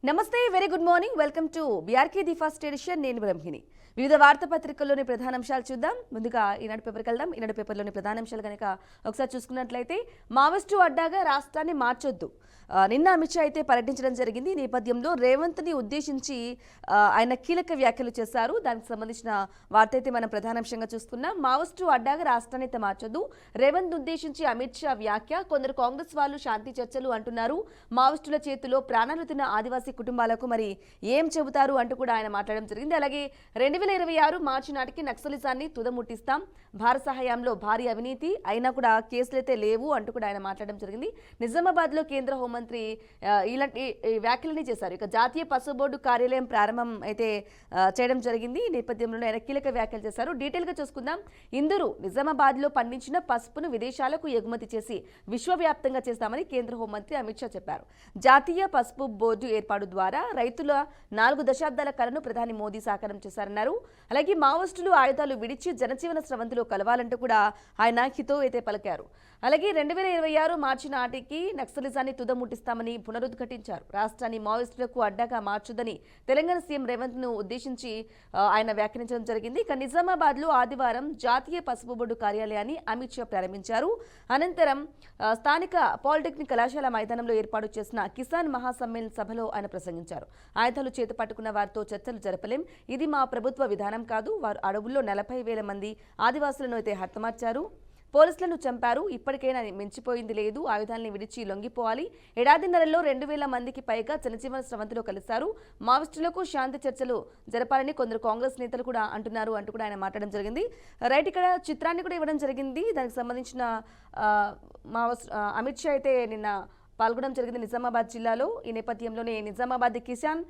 నమస్తే, very good morning. Welcome to BRK the first edition. నేను బ్రహ్మిణి. వివిధ వార్తాపత్రికల్లోని ప్రధానాంశాలు చూద్దాం. ముందుగా ఈనాడు పేపర్కి వెళ్దాం. ఈనాడు పేపర్లోని ప్రధానాంశాలు కనుక ఒకసారి చూసుకున్నట్లయితే, మావోయిస్టు అడ్డాగా రాష్ట్రాన్ని మార్చొద్దు. నిన్న అమిత్ షా అయితే పర్యటించడం జరిగింది. ఈ నేపథ్యంలో రేవంత్ని ఉద్దేశించి ఆయన కీలక వ్యాఖ్యలు చేశారు. దానికి సంబంధించిన వార్త అయితే మనం ప్రధానాంశంగా చూసుకున్నాం. మావోయిస్టు అడ్డాగా రాష్ట్రాన్ని అయితే మార్చొద్దు. రేవంత్ ఉద్దేశించి అమిత్ షా వ్యాఖ్య. కొందరు కాంగ్రెస్ వాళ్ళు శాంతి చర్చలు అంటున్నారు. మావోయిస్టుల చేతిలో ప్రాణాలు తిన్న ఆదివాసీ కుటుంబాలకు మరి ఏం చెబుతారు అంటూ కూడా ఆయన మాట్లాడడం జరిగింది. అలాగే 2026 మార్చి నాటికి నక్సలిజాన్ని తుదముట్టిస్తాం. భారత సహాయంలో భారీ అవినీతి అయినా కూడా కేసులైతే లేవు అంటూ కూడా ఆయన మాట్లాడడం జరిగింది. నిజామాబాద్ లో కేంద్ర హోంమంత్రి ఇలాంటి వ్యాఖ్యలని చేశారు. ఇక జాతీయ పసుపు బోర్డు కార్యాలయం ప్రారంభం అయితే చేయడం జరిగింది. ఈ నేపథ్యంలో ఆయన కీలక వ్యాఖ్యలు చేశారు. డీటెయిల్ గా చూసుకుందాం. ఇందరు నిజామాబాద్ లో పండించిన పసుపును విదేశాలకు ఎగుమతి చేసి విశ్వవ్యాప్తంగా చేస్తామని కేంద్ర హోంమంత్రి అమిత్ షా చెప్పారు. జాతీయ పసుపు బోర్డు ఏర్పాటు ద్వారా రైతుల 4 దశాబ్దాల కలను ప్రధాని మోదీ సాకారం చేశారన్నారు. అలాగే మావోయిస్టులు ఆయుధాలు విడిచి జనజీవన స్రవంతిలో కలవాలంటూ కూడా ఆయన హితవు అయితే పలికారు. అలాగే 2026 మార్చి నాటికి నక్సలిజాన్ని తుదముట్టిస్తామని పునరుద్ఘాటించారు. రాష్ట్రాన్ని మావోయిస్టులకు అడ్డాగా మార్చుదని తెలంగాణ సీఎం రేవంత్ ను ఉద్దేశించి ఆయన వ్యాఖ్యానించడం జరిగింది. ఇక నిజామాబాద్ లో ఆదివారం జాతీయ పసుపు బోర్డు కార్యాలయాన్ని అమిత్ షా ప్రారంభించారు. అనంతరం స్థానిక పాలిటెక్నిక్ కళాశాల మైదానంలో ఏర్పాటు చేసిన కిసాన్ మహాసమ్మేళన సభలో ఆయన ప్రసంగించారు. ఆయుధాలు చేతి పట్టుకున్న వారితో చర్చలు జరపలేం. ఇది మా ప్రభుత్వ విధానం కాదు. వారు అడవుల్లో 40,000 మంది ఆదివాసులను అయితే హతమార్చారు, పోలీసులను చంపారు. ఇప్పటికైనా మించిపోయింది లేదు. ఆయుధాలని విడిచి లొంగిపోవాలి. ఏడాదిన్నరలో 2,000 మందికి పైగా జనజీవన స్రవంతిలో కలిశారు. మావోయిస్టులకు శాంతి చర్చలు జరపాలని కొందరు కాంగ్రెస్ నేతలు కూడా అంటున్నారు అంటూ కూడా ఆయన మాట్లాడడం జరిగింది. రైట్, ఇక్కడ చిత్రాన్ని కూడా ఇవ్వడం జరిగింది. దానికి సంబంధించిన అమిత్ షా అయితే నిన్న పాల్గొనడం జరిగింది నిజామాబాద్ జిల్లాలో. ఈ నేపథ్యంలోనే నిజామాబాద్ కిసాన్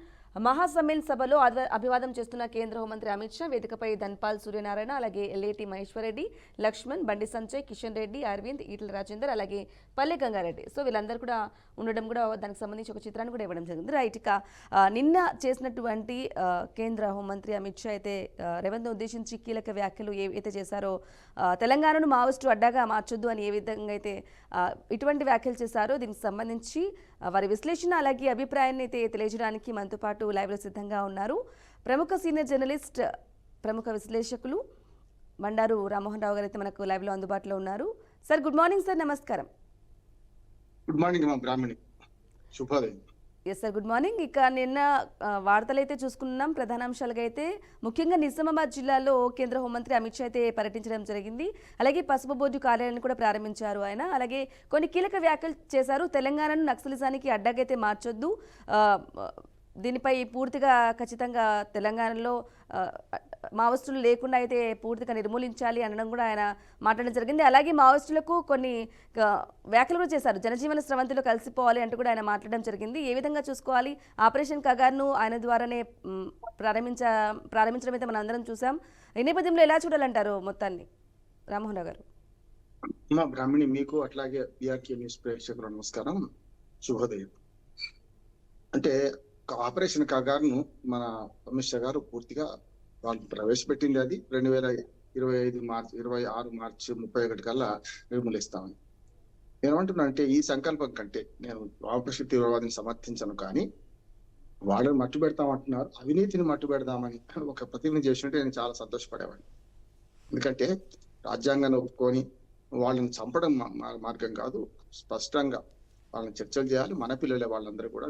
మహాసమ్మేళన సభలో అభివాదం చేస్తున్న కేంద్ర హోంమంత్రి అమిత్ షా వేదికపై ధన్పాల్ సూర్యనారాయణ, అలాగే ఎల్ఏటి మహేశ్వర్ రెడ్డి, లక్ష్మణ్, బండి సంజయ్, కిషన్ రెడ్డి, అరవింద్, ఈటల రాజేందర్, అలాగే పల్లె గంగారెడ్డి, సో వీళ్ళందరూ కూడా ఉండడం కూడా దానికి సంబంధించి ఒక చిత్రాన్ని కూడా ఇవ్వడం జరిగింది. రైట్, ఇక నిన్న చేసినటువంటి కేంద్ర హోంమంత్రి అమిత్ షా అయితే రేవంత్ ఉద్దేశించి కీలక వ్యాఖ్యలు ఏవైతే చేశారో, తెలంగాణను మావోయిస్టు అడ్డాగా మార్చొద్దు అని ఏ విధంగా అయితే ఇటువంటి వ్యాఖ్యలు చేశారో దీనికి సంబంధించి వారి విశ్లేషణ అలాగే అభిప్రాయాన్ని అయితే తెలియజేయడానికి మనతో పాటు లైవ్లో సిద్ధంగా ఉన్నారు ప్రముఖ సీనియర్ జర్నలిస్ట్, ప్రముఖ విశ్లేషకులు బండారు రామ్మోహన్ రావు గారు అయితే మనకు లైవ్లో అందుబాటులో ఉన్నారు. సార్ గుడ్ మార్నింగ్ సార్, నమస్కారం. గుడ్ మార్నింగ్ మా బ్రాహ్మణి, శుభోదయం. Yes sir, good morning. ఇక నిన్న వార్తలు అయితే చూసుకున్నాం. ప్రధానాంశాలుగా అయితే ముఖ్యంగా నిజామాబాద్ జిల్లాలో కేంద్ర హోంమంత్రి అమిత్ షా అయితే పర్యటించడం జరిగింది. అలాగే పసుపు బోర్డు కార్యాలయాన్ని కూడా ప్రారంభించారు ఆయన. అలాగే కొన్ని కీలక వ్యాఖ్యలు చేశారు. తెలంగాణను నక్సలిజానికి అడ్డాగైతే మార్చొద్దు, దీనిపై పూర్తిగా ఖచ్చితంగా తెలంగాణలో మావోయిస్టులు లేకుండా అయితే పూర్తిగా నిర్మూలించాలి అనడం కూడా ఆయన మాట్లాడడం జరిగింది. అలాగే మావోయిస్టులకు కొన్ని వ్యాఖ్యలు కూడా చేశారు. జనజీవన స్రవంతిలో కలిసిపోవాలి అంటూ కూడా ఆయన మాట్లాడడం జరిగింది. ఏ విధంగా చూసుకోవాలి? ఆపరేషన్ కగార్ను ఆయన ద్వారానే ప్రారంభించడం అయితే మనం అందరం చూసాం. ఈ నేపథ్యంలో ఎలా చూడాలంటారు మొత్తాన్ని, రామ్మోహన్ రావు గారు? మా బ్రాహ్మణి, మీకు అట్లాగే బీఆర్కే న్యూస్ ప్రేక్షకులు నమస్కారం, శుభోదయం. అంటే ఆపరేషన్ కగార్ను మన అమిత్ షా గారు పూర్తిగా వాళ్ళు ప్రవేశపెట్టింది. అది 2026 మార్చి 31 కల్లా నిర్మూలిస్తామని. నేనేమంటున్నా అంటే ఈ సంకల్పం కంటే నేను ఆపరేషన్ తీవ్రవాదిని సమర్థించను, కానీ వాళ్ళని మట్టు పెడతామంటున్నారు, అవినీతిని మట్టు పెడదామని ఒక ప్రతిజ్ఞ చేసినట్టు నేను చాలా సంతోషపడేవాడిని. ఎందుకంటే రాజ్యాంగాన్ని ఒప్పుకొని వాళ్ళని చంపడం మార్గం కాదు. స్పష్టంగా వాళ్ళని చర్చలు చేయాలి. మన పిల్లలే వాళ్ళందరూ కూడా,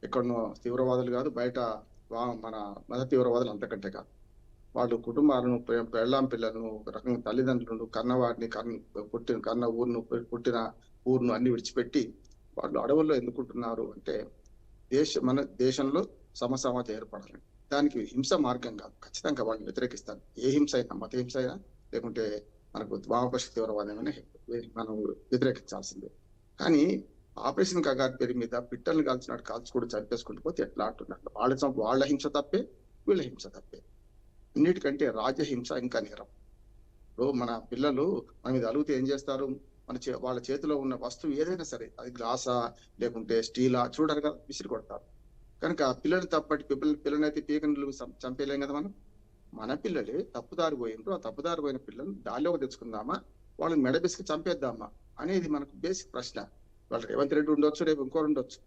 ఎక్కడనో తీవ్రవాదులు కాదు, బయట మన మత తీవ్రవాదులు అంతకంటే కాదు. వాళ్ళు కుటుంబాలను, పెళ్ళాం పిల్లలను, ఒక రకంగా తల్లిదండ్రులను, కన్నవాడిని, పుట్టిన ఊరును అన్ని విడిచిపెట్టి వాళ్ళు అడవుల్లో ఎందుకుంటున్నారు అంటే మన దేశంలో సమసమాజం ఏర్పడాలి. దానికి హింస మార్గం కాదు. ఖచ్చితంగా వాళ్ళని వ్యతిరేకిస్తాను. ఏ హింస అయినా, మత హింస అయినా లేకుంటే మనకు వామపక్ష తీవ్రవాదమైనా మనం వ్యతిరేకించాల్సిందే. కానీ ఆపరేషన్ కగార్ పేరు మీద పిట్టల్ని కాల్చినట్టు కాల్చుకుంటూ చంపేసుకుంటూ పోతే ఎట్లా అంటున్నారు? వాళ్ళ హింస తప్పే, వీళ్ళ హింస తప్పే. అన్నిటికంటే రాజ్యహింస ఇంకా నేరం. మన పిల్లలు మన మీద అలిగితే ఏం చేస్తారు? వాళ్ళ చేతిలో ఉన్న వస్తువు ఏదైనా సరే, అది గ్లాసా లేకుంటే స్టీలా చూడరు కదా, విసిరి కొడతారు. కనుక పిల్లలు తప్పటి పిల్లలైతే పీకలు చంపేయలేం కదా మనం. మన పిల్లలే తప్పుదారి పోయినరు. ఆ తప్పుదారి పోయిన పిల్లలు దారిలోకి తెచ్చుకుందామా, వాళ్ళని మెడబిసికి చంపేద్దామా అనేది మనకు బేసిక్ ప్రశ్న. వాళ్ళు రేవంత్ రెడ్డి ఉండొచ్చు, రేపు ఇంకోరు ఉండొచ్చు.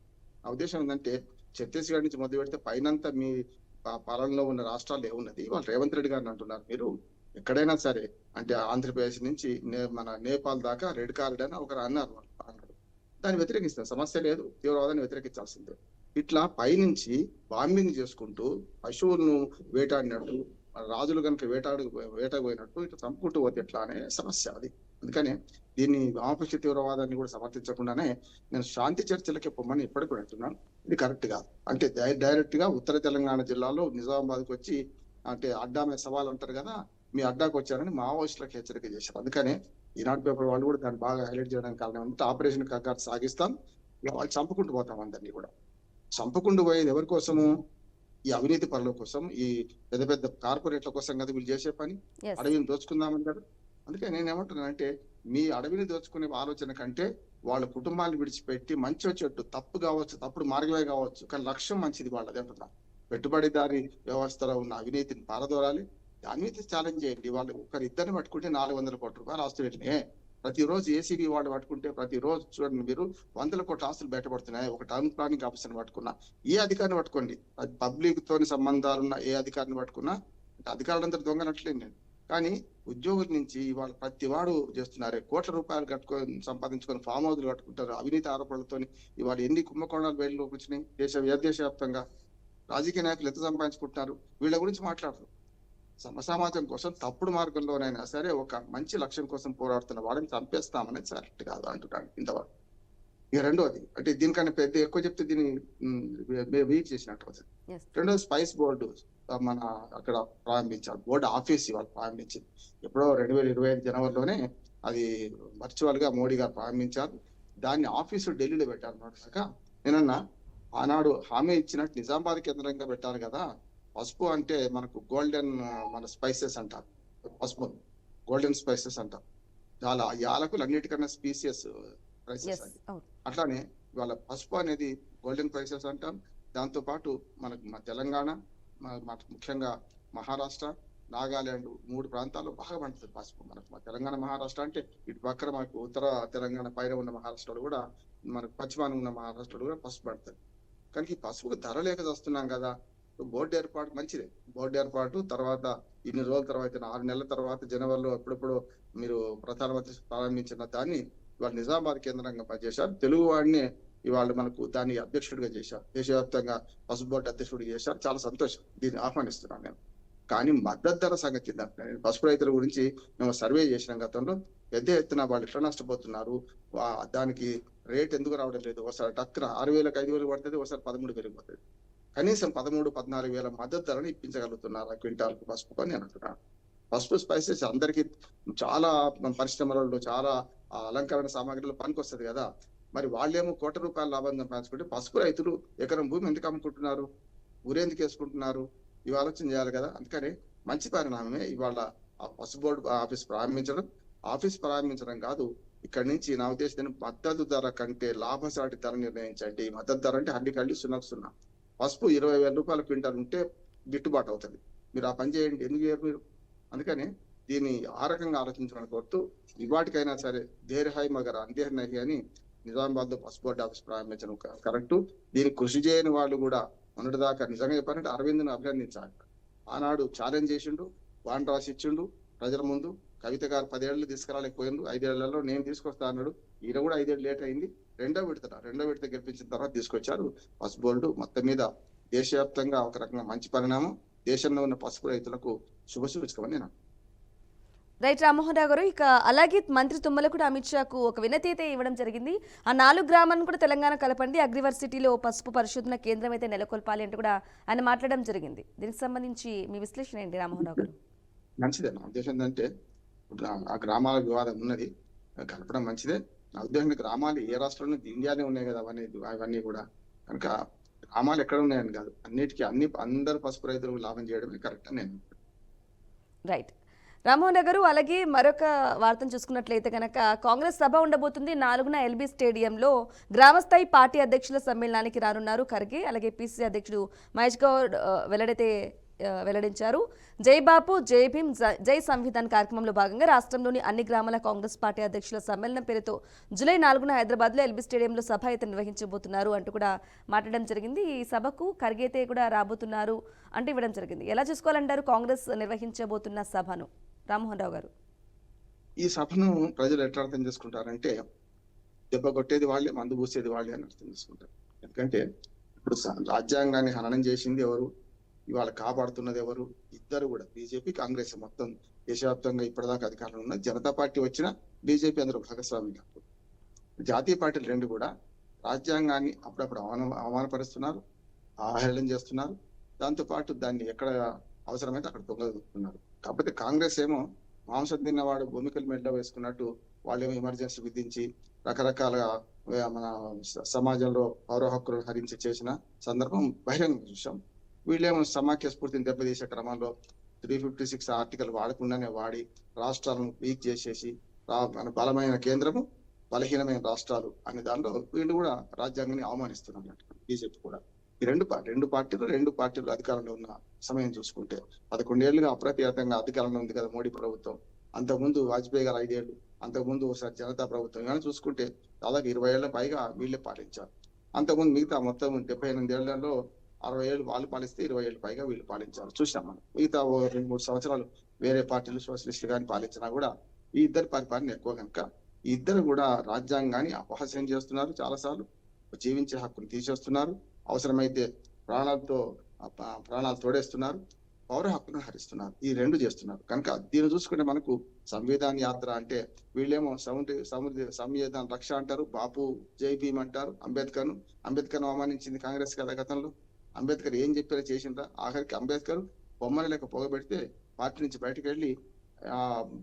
నా ఉద్దేశం ఏంటంటే ఛత్తీస్గఢ్ నుంచి మొదలు పెడితే పైనంతా మీ పాలనలో ఉన్న రాష్ట్రాలు ఏమున్నది, వాళ్ళు రేవంత్ రెడ్డి గారిని అంటున్నారు. మీరు ఎక్కడైనా సరే అంటే ఆంధ్రప్రదేశ్ నుంచి మన నేపాల్ దాకా రెడ్ కారిడార్ అని ఒకరు అన్నారు. దాన్ని వ్యతిరేకిస్తారు, సమస్య లేదు, తీవ్రవాదాన్ని వ్యతిరేకించాల్సిందే. ఇట్లా పైనుంచి బాంబింగ్ చేసుకుంటూ పశువులను వేటాడినట్టు, రాజులు కనుక వేటపోయినట్టు ఇట్లా చంపుకుంటూ పోతే ఎట్లా అనే సమస్య అది. అందుకని దీన్ని వామపక్ష తీవ్రవాదాన్ని కూడా సమర్థించకుండానే నేను శాంతి చర్చలకి పొమ్మని ఇప్పటికి కూడా అంటున్నాను. ఇది కరెక్ట్ కాదు. అంటే డైరెక్ట్ గా ఉత్తర తెలంగాణ జిల్లాలో నిజామాబాద్కి వచ్చి అంటే అడ్డా మీద సవాల్ అంటారు కదా, మీ అడ్డాకు వచ్చారని మావోయిస్టులకు హెచ్చరిక చేశారు. అందుకనే ఈనాడు పేపర్ వాళ్ళు కూడా దాన్ని బాగా హైలైట్ చేయడానికి కారణం ఏంటంటే ఆపరేషన్ కగార్ సాగిస్తాం, ఇక వాళ్ళు చంపుకుంటూ పోతాం. అందరినీ కూడా చంపుకుంటూ పోయేది ఎవరి కోసము? ఈ అవినీతి పనుల కోసం, ఈ పెద్ద పెద్ద కార్పొరేట్ల కోసం కదా వీళ్ళు చేసే పని. అడవిని దోచుకుందామని కదా. అందుకే నేను ఏమంటున్నానంటే మీ అడవిని దోచుకునే ఆలోచన కంటే వాళ్ళ కుటుంబాన్ని విడిచిపెట్టి మంచి చెట్టు తప్పు కావచ్చు, తప్పుడు మార్గమే కావచ్చు, కానీ లక్ష్యం మంచిది వాళ్ళది అంటున్నా. పెట్టుబడిదారి వ్యవస్థలో ఉన్న అవినీతిని పారదోరాలి, అవినీతి ఛాలెంజ్ చేయండి. వాళ్ళు ఒకరిద్దరిని పట్టుకుంటే 400 కోట్ల రూపాయలు ఆస్తులు. ప్రతిరోజు ఏసీబీ వాళ్ళు పట్టుకుంటే ప్రతిరోజు చూడండి మీరు 100 కోట్ల ఆస్తులు బయటపడుతున్నాయి. ఒక టౌన్ ప్లానింగ్ ఆఫీసర్ని పట్టుకున్నా, ఏ అధికారిని పట్టుకోండి, అది పబ్లిక్ తోని సంబంధాలున్న ఏ అధికారిని పట్టుకున్నా అధికారులందరూ దొంగనట్లేదు నేను. కానీ ఉద్యోగుల నుంచి ఇవాళ ప్రతి వాడు చేస్తున్నారు, కోట్ల రూపాయలు కట్టుకొని సంపాదించుకొని ఫామ్ హౌస్లు కట్టుకుంటారు. అవినీతి ఆరోపణలతో ఇవాళ ఎన్ని కుంభకోణాలు బయటలోకి వచ్చినాయి దేశవ్యాప్తంగా. రాజకీయ నాయకులు ఎంత సంపాదించుకుంటున్నారు, వీళ్ళ గురించి మాట్లాడరు. సమాజం కోసం తప్పుడు మార్గంలోనైనా సరే ఒక మంచి లక్ష్యం కోసం పోరాడుతున్న వాడిని చంపేస్తామనేది కరెక్ట్ కాదు అంటున్నాడు ఇంతవరకు. ఇక రెండోది అంటే దీనికన్నా పెద్ద ఎక్కువ చెప్తే దీన్ని వీక్ చేసినట్టు అవుతుంది. రెండోది స్పైస్ బోర్డు మన అక్కడ ప్రారంభించారు, బోర్డు ఆఫీస్ ఇవాళ ప్రారంభించింది. ఎప్పుడో 2025 జనవరిలోనే అది వర్చువల్ గా మోడీ గారు ప్రారంభించారు. దాన్ని ఆఫీసు ఢిల్లీలో పెట్టారు అన్నమాట. నేనన్నా ఆనాడు హామీ ఇచ్చినట్టు నిజామాబాద్ కేంద్రంగా పెట్టారు కదా. పసుపు అంటే మనకు గోల్డెన్ మన స్పైసెస్ అంటారు, పసుపు గోల్డెన్ స్పైసెస్ అంటారు. చాలా యాలకులు అన్నిటికన్నా స్పీసియస్ ప్రైసెస్ అది. అట్లానే ఇవాళ పసుపు అనేది గోల్డెన్ ప్రైసెస్ అంటాం. దాంతో పాటు మనకు మా తెలంగాణ, ముఖ్యంగా మహారాష్ట్ర, నాగాలాండ్ 3 ప్రాంతాల్లో బాగా పండుతుంది పసుపు. మనకు మా తెలంగాణ మహారాష్ట్ర అంటే ఇటు పక్కన మనకు ఉత్తర తెలంగాణ పైన ఉన్న మహారాష్ట్రలో కూడా, మనకు పశ్చిమాన ఉన్న మహారాష్ట్రలో కూడా పసుపు పడుతుంది. కానీ ఈ పసుపుకు ధర లేక వస్తున్నాం కదా. బోర్డు ఏర్పాటు మంచిదే, బోర్డు ఏర్పాటు తర్వాత ఇన్ని రోజుల తర్వాత 6 నెలల తర్వాత జనవరిలో ఎప్పుడెప్పుడు మీరు ప్రధానమంత్రి ప్రారంభించిన దాన్ని ఇవాళ నిజామాబాద్ కేంద్రంగా పనిచేశారు. తెలుగు వాడిని ఇవాళ మనకు దాన్ని అధ్యక్షుడిగా చేశారు, దేశవ్యాప్తంగా పసుపు బోర్డు అధ్యక్షుడిగా చేశారు. చాలా సంతోషం, దీన్ని ఆహ్వానిస్తున్నాను నేను. కానీ మద్దతు ధర సంగతి నేను పసుపు రైతుల గురించి మేము సర్వే చేసిన గతంలో పెద్ద ఎత్తున వాళ్ళు ఎట్లా నష్టపోతున్నారు, దానికి రేట్ ఎందుకు రావడం లేదు. ఒకసారి టక్కున 6,000కి 5,000 పడుతుంది, ఒకసారి 13 పెరిగిపోతుంది. కనీసం 13,000-14,000 మద్దతు ధరని ఇప్పించగలుగుతున్నారు క్వింటాల్కు పసుపు అని అంటున్నాను. పసుపు స్పైసెస్ అందరికీ చాలా పరిశ్రమలలో చాలా అలంకరణ సామాగ్రిలో పనికొస్తుంది కదా. మరి వాళ్ళేమో కోట్ల రూపాయల లాభం సంపాదించుకుంటే పసుపు రైతులు ఎకరం భూమి ఎందుకు అమ్ముకుంటున్నారు, ఊరెందుకు వేసుకుంటున్నారు, ఇవి ఆలోచన చేయాలి కదా. అందుకని మంచి పరిణామమే ఇవాళ ఆ పసుపు బోర్డు ఆఫీస్ ప్రారంభించడం కాదు. ఇక్కడి నుంచి నా ఉద్దేశం మద్దతు ధర కంటే లాభసాటి ధర నిర్ణయించండి. మద్దతు ధర అంటే హండి 0.0. పసుపు 20,000 రూపాయల క్వింటాల్ ఉంటే గిట్టుబాటు అవుతుంది. మీరు ఆ పని చేయండి, ఎందుకు చేయరు మీరు? అందుకని దీన్ని ఆ రకంగా ఆలోచించమని కోరుతూ ఇవాటికైనా సరే దేర్ హై మగర్ అందేర్ నహి అని నిజామాబాద్ లో పసుపు బోర్డు ఆఫీస్ ప్రారంభించడం కరెక్టు. దీనికి కృషి చేయని వాళ్ళు కూడా మొన్నటిదాకా నిజంగా చెప్పారంటే అరవింద్ను అభినందించాలి. ఆనాడు ఛాలెంజ్ చేసిండు, వాన్ రాసి ఇచ్చిండు ప్రజల ముందు. కవిత గారు 10 ఏళ్ళు తీసుకురాలేకపోయిండు, 5 ఏళ్లలో నేను తీసుకొస్తా అన్నాడు. ఈయన కూడా 5 ఏళ్ళు లేట్ అయింది. రెండో విడత గెలిపించిన తర్వాత తీసుకొచ్చారు పసుపు బోర్డు. మొత్తం మీద దేశవ్యాప్తంగా ఒక రకంగా మంచి పరిణామం, దేశంలో ఉన్న పసుపు రైతులకు శుభసూచకమని నేను. రైట్ రామ్మోహన్ రావు గారు, ఇక అలాగే మంత్రి తుమ్మల కూడా అమిత్ షాకు ఒక వినతి అయితే ఇవ్వడం జరిగింది. ఆ 4 గ్రామాలను కూడా తెలంగాణ కలపండి, అగ్రివర్సిటీలో పసుపు పరిశోధన కేంద్రం అయితే నెలకొల్పాలి అంటూ కూడా ఆయన మాట్లాడడం జరిగింది. దీనికి సంబంధించి మీ విశ్లేషణ ఏంటి రామ్మోహన్ రావు గారు? మంచిదే. నా ఉద్దేశం ఏంటంటే ఆ గ్రామాల వివాదం ఉన్నది, కలపడం మంచిదే. నా ఉద్దేశం గ్రామాలు ఏ రాష్ట్రంలో ఇండియానే ఉన్నాయి కదా అవన్నీ కూడా. కనుక గ్రామాలు ఎక్కడ ఉన్నాయని కాదు, అన్నిటికీ అందరు పసుపు రైతులకు లాభం చేయడమే కరెక్ట్ అని నేను. రైట్ రామ్మోహన్ రావు గారు, అలాగే మరొక వార్తను చూసుకున్నట్లయితే కనుక కాంగ్రెస్ సభ ఉండబోతుంది 4న ఎల్బీ స్టేడియంలో. గ్రామస్థాయి పార్టీ అధ్యక్షుల సమ్మేళనానికి రానున్నారు ఖర్గే, అలాగే పిసిసి అధ్యక్షుడు మహేష్ గౌడ్ వెల్లడైతే వెల్లడించారు. జై బాపు జై భీమ్ జై సంవిధాన్ కార్యక్రమంలో భాగంగా రాష్ట్రంలోని అన్ని గ్రామాల కాంగ్రెస్ పార్టీ అధ్యక్షుల సమ్మేళనం పేరుతో జూలై 4న హైదరాబాద్లో ఎల్బీ స్టేడియంలో సభ అయితే నిర్వహించబోతున్నారు అంటూ కూడా మాట్లాడడం జరిగింది. ఈ సభకు ఖర్గేతే కూడా రాబోతున్నారు అంటే ఇవ్వడం జరిగింది. ఎలా చూసుకోవాలంటారు కాంగ్రెస్ నిర్వహించబోతున్న సభను రామ్మోహన్ రావు గారు? ఈ సభను ప్రజలు ఎట్లా అర్థం చేసుకుంటారంటే దెబ్బ కొట్టేది వాళ్ళే, మందు పూసేది వాళ్ళే అని అర్థం చేసుకుంటారు. ఎందుకంటే ఇప్పుడు రాజ్యాంగాన్ని హననం చేసింది ఎవరు, ఇవాళ కాపాడుతున్నది ఎవరు? ఇద్దరు కూడా బీజేపీ కాంగ్రెస్. మొత్తం దేశవ్యాప్తంగా ఇప్పటిదాకా అధికారంలో ఉన్న జనతా పార్టీ వచ్చిన బీజేపీ అందరూ భాగస్వామి కాదు. జాతీయ పార్టీలు రెండు కూడా రాజ్యాంగాన్ని అప్పుడప్పుడు అవమానపరుస్తున్నారు, అవహేళన చేస్తున్నారు. దాంతోపాటు దాన్ని ఎక్కడ అవసరమైతే అక్కడ దొంగలుతున్నారు. కాకపోతే కాంగ్రెస్ ఏమో మాంసం తిన్నవాడు భూమికల మెడలో వేసుకున్నట్టు వాళ్ళేమో ఎమర్జెన్సీ విధించి రకరకాలుగా మన సమాజంలో పౌర హక్కులను హరించి చేసిన సందర్భం బహిరంగ చూసాం. వీళ్ళేమో సమాఖ్య స్ఫూర్తిని దెబ్బతీసే క్రమంలో 356 ఆర్టికల్ వాడకుండానే వాడి రాష్ట్రాలను వీక్ చేసేసి మన బలమైన కేంద్రము బలహీనమైన రాష్ట్రాలు అనే దానిలో వీళ్ళు కూడా రాజ్యాంగాన్ని అవమానిస్తున్నారు బీజేపీ కూడా. ఈ రెండు పార్టీలు అధికారంలో ఉన్న సమయం చూసుకుంటే 11 ఏళ్లుగా అప్రతిహతంగా అధికారంలో ఉంది కదా మోడీ ప్రభుత్వం. అంతకుముందు వాజ్పేయి గారు 5 ఏళ్ళు, అంతకుముందు ఒకసారి జనతా ప్రభుత్వం. కానీ చూసుకుంటే దాదాపు 20 ఏళ్ల పైగా వీళ్ళే పాలించారు. అంతకుముందు మిగతా మొత్తం 78 ఏళ్లలో 60 ఏళ్ళు వాళ్ళు పాలిస్తే 20 ఏళ్ళు పైగా వీళ్ళు పాలించారు. చూసాం మనం. మిగతా 2-3 సంవత్సరాలు వేరే పార్టీలు సోషలిస్టులు కానీ పాలించినా కూడా ఈ ఇద్దరు పరిపాలన ఎక్కువ కనుక ఈ ఇద్దరు కూడా రాజ్యాంగాన్ని అపహాస్యం చేస్తున్నారు. చాలాసార్లు జీవించే హక్కును తీసేస్తున్నారు. అవసరమైతే ప్రాణాలు తోడేస్తున్నారు, పౌర హక్కును హరిస్తున్నారు. ఈ రెండు చేస్తున్నారు కనుక దీన్ని చూసుకుంటే మనకు సంవిధాన యాత్ర అంటే వీళ్ళేమో సంవిధాన రక్ష అంటారు, బాపు జై భీమ్ అంటారు. అంబేద్కర్ అవమానించింది కాంగ్రెస్ కదా గతంలో. అంబేద్కర్ ఏం చెప్పారో చేసిందా? ఆఖరికి అంబేద్కర్ బొమ్మలు లేక పొగబెడితే పార్టీ నుంచి బయటకు వెళ్ళి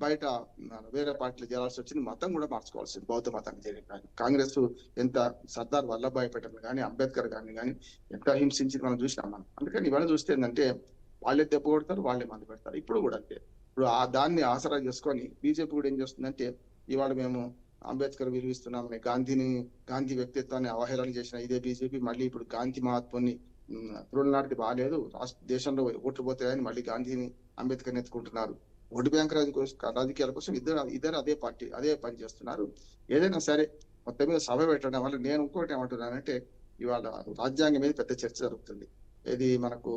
బయట వేరే పార్టీలు చేరాల్సి వచ్చింది. మతం కూడా మార్చుకోవాల్సింది, బౌద్ధ మతాన్ని చేరింది. కాంగ్రెస్ ఎంత సర్దార్ వల్లభాయ్ పటేల్ కానీ అంబేద్కర్ గారిని కానీ ఎంత హింసించింది మనం చూసినాం మనం. అందుకని ఇవాళ చూస్తే ఏంటంటే వాళ్ళే దెబ్బ కొడతారు, వాళ్ళే మందు పెడతారు. ఇప్పుడు కూడా అంతే. ఇప్పుడు దాన్ని ఆసరా చేసుకొని బీజేపీ కూడా ఏం చేస్తుందంటే ఇవాళ మేము అంబేద్కర్ విలువిస్తున్నామని గాంధీ వ్యక్తిత్వాన్ని అవహేళన చేసిన ఇదే బీజేపీ మళ్ళీ ఇప్పుడు గాంధీ మహాత్ముని తులనాటికి బాగాలేదు, దేశంలో ఓట్లు పోతాయని మళ్ళీ గాంధీని అంబేద్కర్ని ఎత్తుకుంటున్నారు. ఓటు బ్యాంక్ రాజకీయాల కోసం ఇద్దరు అదే పని చేస్తున్నారు. ఏదైనా సరే మొత్తం మీద సభ పెట్టడం వల్ల నేను ఇంకోటి ఏమంటున్నానంటే ఇవాళ రాజ్యాంగం మీద పెద్ద చర్చ జరుగుతుంది. ఇది మనకు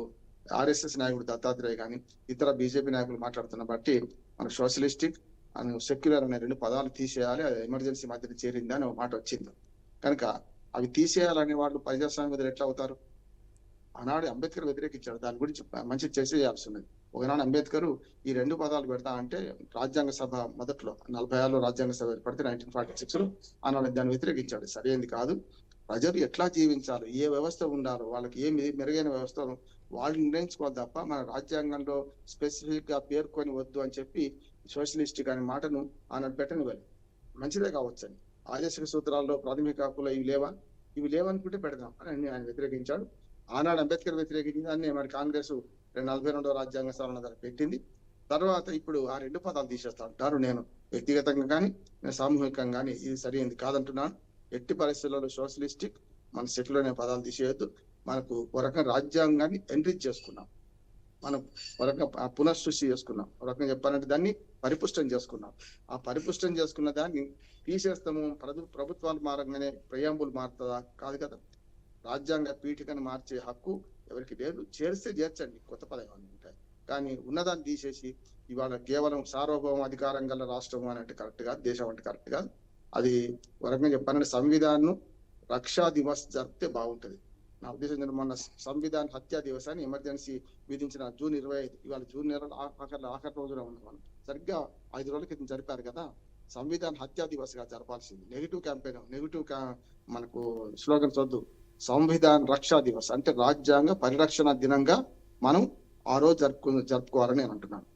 ఆర్ఎస్ఎస్ నాయకుడు దత్తాత్రేయ కానీ ఇతర బీజేపీ నాయకులు మాట్లాడుతున్న బట్టి మన సోషలిస్టిక్ అండ్ సెక్యులర్ అనే 2 పదాలు తీసేయాలి, అది ఎమర్జెన్సీ మధ్యలో చేరింది అని ఒక మాట వచ్చింది. కనుక అవి తీసేయాలనే వాళ్ళు ప్రజాస్వామ్యం ఎట్లా అవుతారు? ఆనాడు అంబేద్కర్ వ్యతిరేకించాడు, దాని గురించి మంచి చర్చ చేయాల్సి ఉన్నది. ఒకనాడు అంబేద్కర్ ఈ 2 పదాలు పెడతా అంటే రాజ్యాంగ సభ మొదట్లో 46లో రాజ్యాంగ సభ ఏర్పడితే 1946లో ఆనాడు దాన్ని వ్యతిరేకించాడు. సరైనది కాదు, ప్రజలు ఎట్లా జీవించాలి, ఏ వ్యవస్థ ఉండాలో, వాళ్ళకి ఏ మెరుగైన వ్యవస్థను వాళ్ళు నిర్ణయించుకోవాలి తప్ప మన రాజ్యాంగంలో స్పెసిఫిక్ గా పేర్కొని వద్దు అని చెప్పి సోషలిస్టిక్ అనే మాటను ఆనాడు పెట్టనివ్వాలి. మంచిదే కావచ్చు అని ఆదేశిక సూత్రాల్లో ప్రాథమిక హక్కులు ఇవి లేవనుకుంటే పెడదాం అని ఆయన వ్యతిరేకించాడు. ఆనాడు అంబేద్కర్ వ్యతిరేకించింది దాన్ని మరి కాంగ్రెస్ 42వ రాజ్యాంగ సవరణ ద్వారా పెట్టింది. తర్వాత ఇప్పుడు ఆ 2 పదాలు తీసేస్తా అంటారు. నేను వ్యక్తిగతంగా కానీ నేను సామూహికంగా కానీ ఇది సరైనది కాదంటున్నాను. ఎట్టి పరిస్థితుల్లో సోషలిస్టిక్ మన సెక్యులర్ అనే పదాలు తీసేయద్దు. మనకు ఒక రకంగా రాజ్యాంగాన్ని ఎన్రిచ్ చేసుకున్నాం, మనం ఒక రకంగా పునఃసృష్టి చేసుకున్నాం, ఒక రకంగా చెప్పాలంటే దాన్ని పరిపుష్టం చేసుకున్నాం. ఆ పరిపుష్టం చేసుకున్న దాన్ని తీసేస్తాము ప్రభుత్వాలు మారంగానే ప్రియాంబుల్ మారుతుందా? కాదు కదా. రాజ్యాంగ పీఠికను మార్చే హక్కు ఎవరికి లేదు. చేర్చండి, కొత్త పదవి ఉంటాయి. కానీ ఉన్నదాన్ని తీసేసి ఇవాళ కేవలం సార్వభౌమ అధికారం గల రాష్ట్రం అని అంటే కరెక్ట్ కాదు, దేశం అంటే కరెక్ట్ కాదు. అది ఒక రకంగా చెప్పాలంటే సంవిధానం రక్షా దివస్ జరిపితే బాగుంటది. నా ఉద్దేశం మొన్న సంవిధాన హత్యా దివస్ అని ఎమర్జెన్సీ విధించిన జూన్ 25, ఇవాళ జూన్ నెల ఆఖరి రోజున ఉన్నాం మనం. సరిగ్గా 5 రోజుల క్రితం జరిపారు కదా. సంవిధాన హత్యా దివస్ గా జరపాల్సింది. నెగిటివ్ మనకు స్లోగన్స్ వద్దు. సంవిధాన రక్షా దివస్ అంటే రాజ్యాంగ పరిరక్షణ దినంగా మనం ఆ రోజు జరుపుకోవాలని నేను అంటున్నాను.